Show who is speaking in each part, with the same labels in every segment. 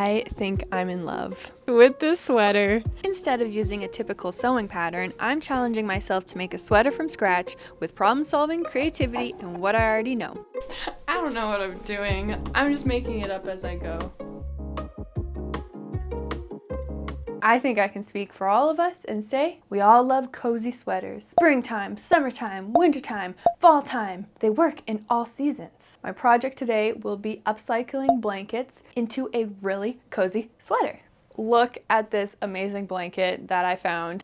Speaker 1: I think I'm in love with this sweater. Instead of using a typical sewing pattern, I'm challenging myself to make a sweater from scratch with problem solving, creativity, and what I already know. I don't know what I'm doing. I'm just making it up as I go. I think I can speak for all of us and say we all love cozy sweaters. Springtime, summertime, wintertime, fall time. They work in all seasons. My project today will be upcycling blankets into a really cozy sweater. Look at this amazing blanket that I found.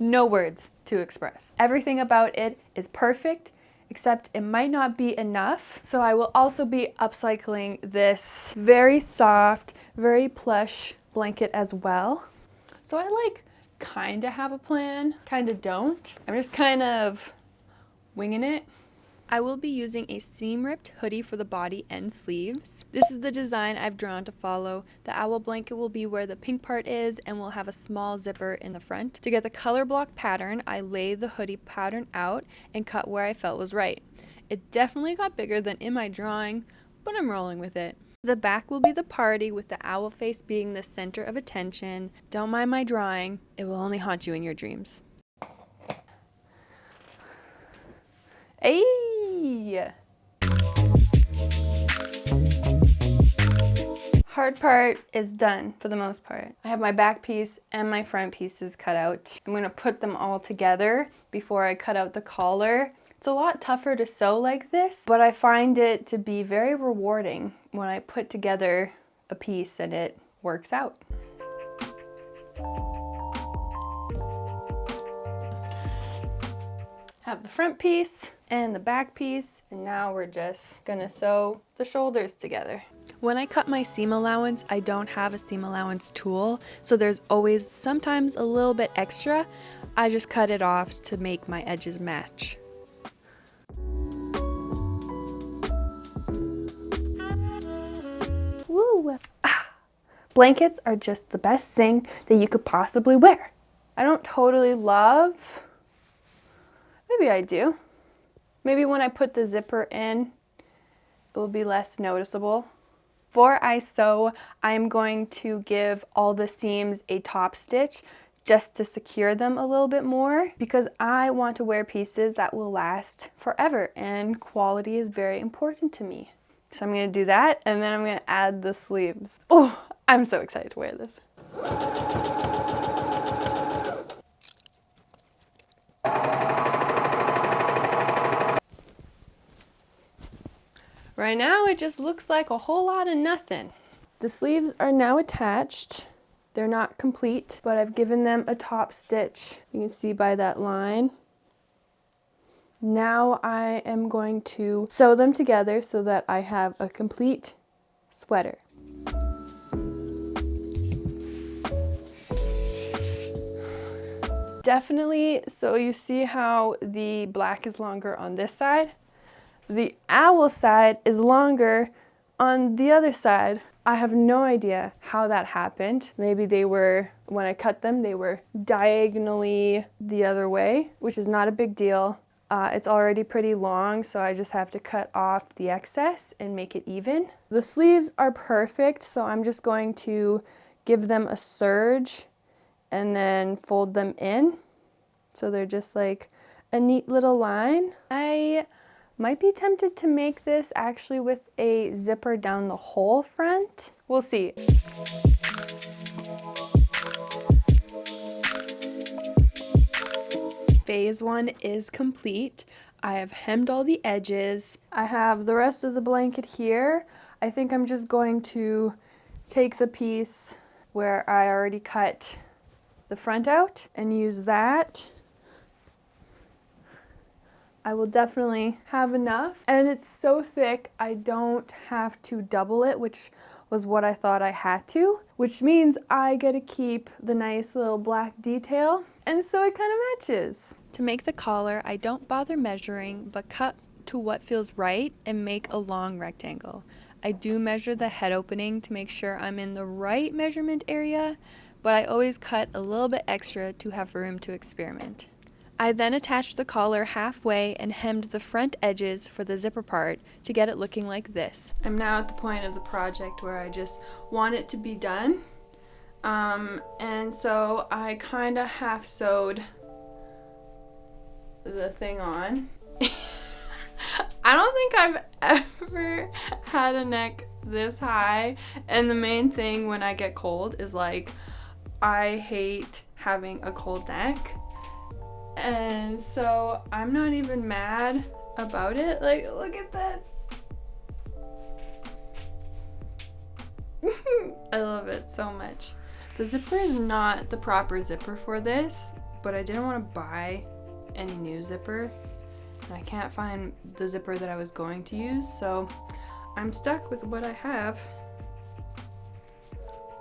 Speaker 1: No words to express. Everything about it is perfect, except it might not be enough. So I will also be upcycling this very soft, very plush blanket as well. So I kind of have a plan, kind of don't. I'm just kind of winging it. I will be using a seam-ripped hoodie for the body and sleeves. This is the design I've drawn to follow. The owl blanket will be where the pink part is and will have a small zipper in the front. To get the color block pattern, I laid the hoodie pattern out and cut where I felt was right. It definitely got bigger than in my drawing, but I'm rolling with it. The back will be the party with the owl face being the center of attention. Don't mind my drawing, it will only haunt you in your dreams. Ayy! Hard part is done for the most part. I have my back piece and my front pieces cut out. I'm gonna put them all together before I cut out the collar. It's a lot tougher to sew like this, but I find it to be very rewarding when I put together a piece and it works out. Have the front piece and the back piece, and now we're just gonna sew the shoulders together. When I cut my seam allowance, I don't have a seam allowance tool, so there's always sometimes a little bit extra. I just cut it off to make my edges match. Woo! Blankets are just the best thing that you could possibly wear. I don't totally love, maybe I do. Maybe when I put the zipper in, it will be less noticeable. Before I sew, I'm going to give all the seams a top stitch just to secure them a little bit more, because I want to wear pieces that will last forever and quality is very important to me. So I'm going to do that, and then I'm going to add the sleeves. Oh, I'm so excited to wear this. Right now it just looks like a whole lot of nothing. The sleeves are now attached. They're not complete, but I've given them a top stitch. You can see by that line. Now I am going to sew them together so that I have a complete sweater. Definitely, so you see how the black is longer on this side? The owl side is longer on the other side. I have no idea how that happened. Maybe they were, when I cut them, they were diagonally the other way, which is not a big deal. It's already pretty long, so I just have to cut off the excess and make it even. The sleeves are perfect, so I'm just going to give them a serge and then fold them in. So they're just like a neat little line. I might be tempted to make this actually with a zipper down the whole front. We'll see. Phase 1 is complete. I have hemmed all the edges. I have the rest of the blanket here. I think I'm just going to take the piece where I already cut the front out and use that. I will definitely have enough, and it's so thick I don't have to double it, which was what I thought I had to, which means I get to keep the nice little black detail, and so it kind of matches. To make the collar, I don't bother measuring, but cut to what feels right and make a long rectangle. I do measure the head opening to make sure I'm in the right measurement area, but I always cut a little bit extra to have room to experiment. I then attached the collar halfway and hemmed the front edges for the zipper part to get it looking like this. I'm now at the point of the project where I just want it to be done. And so I kind of half sewed the thing on. I don't think I've ever had a neck this high, and the main thing when I get cold is like I hate having a cold neck, and so I'm not even mad about it. Like, look at that. I love it so much. The zipper is not the proper zipper for this, but I didn't want to buy any new zipper. I can't find the zipper that I was going to use, so I'm stuck with what I have,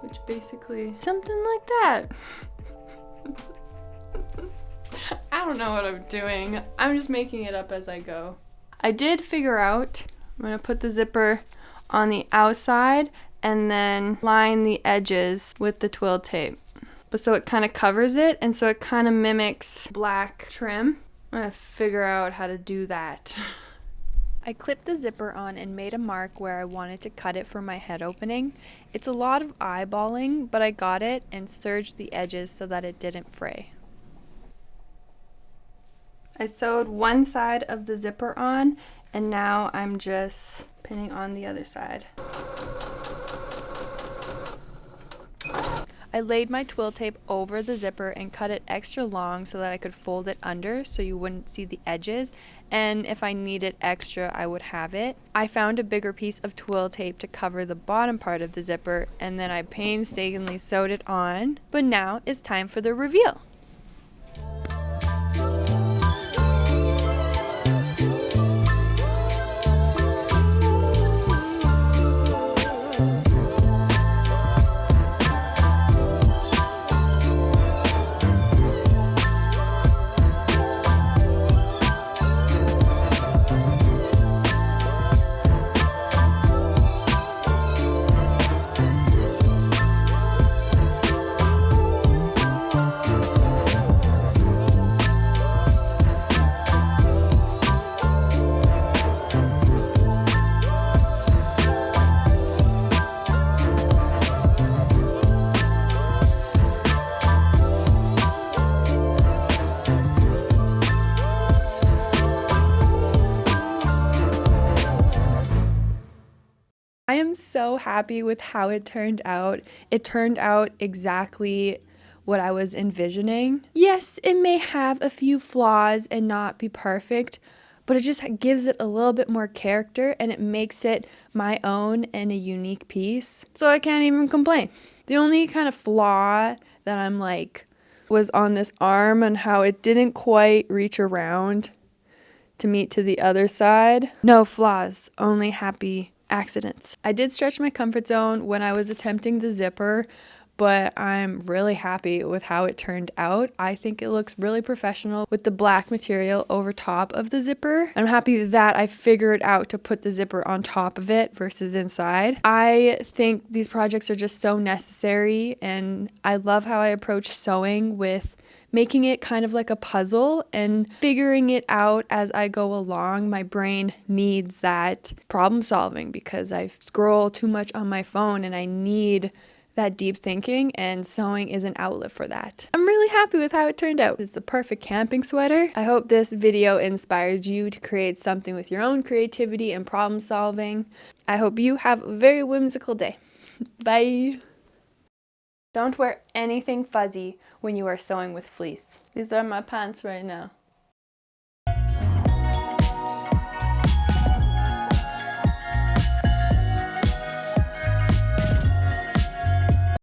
Speaker 1: which basically something like that. I don't know what I'm doing. I'm just making it up as I go. I did figure out I'm gonna put the zipper on the outside and then line the edges with the twill tape. But so it kind of covers it, and so it kind of mimics black trim. I'm gonna figure out how to do that. I clipped the zipper on and made a mark where I wanted to cut it for my head opening. It's a lot of eyeballing, but I got it and serged the edges so that it didn't fray. I sewed one side of the zipper on, and now I'm just pinning on the other side. I laid my twill tape over the zipper and cut it extra long so that I could fold it under so you wouldn't see the edges, and if I needed extra I would have it. I found a bigger piece of twill tape to cover the bottom part of the zipper, and then I painstakingly sewed it on. But now it's time for the reveal. I am so happy with how it turned out. It turned out exactly what I was envisioning. Yes, it may have a few flaws and not be perfect, but it just gives it a little bit more character and it makes it my own and a unique piece. So I can't even complain. The only kind of flaw that I'm like was on this arm and how it didn't quite reach around to meet to the other side. No flaws, only happy accidents. I did stretch my comfort zone when I was attempting the zipper, but I'm really happy with how it turned out. I think it looks really professional with the black material over top of the zipper. I'm happy that I figured out to put the zipper on top of it versus inside. I think these projects are just so necessary, and I love how I approach sewing with making it kind of like a puzzle and figuring it out as I go along. My brain needs that problem solving because I scroll too much on my phone and I need that deep thinking, and sewing is an outlet for that. I'm really happy with how it turned out. It's a perfect camping sweater. I hope this video inspired you to create something with your own creativity and problem solving. I hope you have a very whimsical day. Bye! Don't wear anything fuzzy when you are sewing with fleece. These are my pants right now.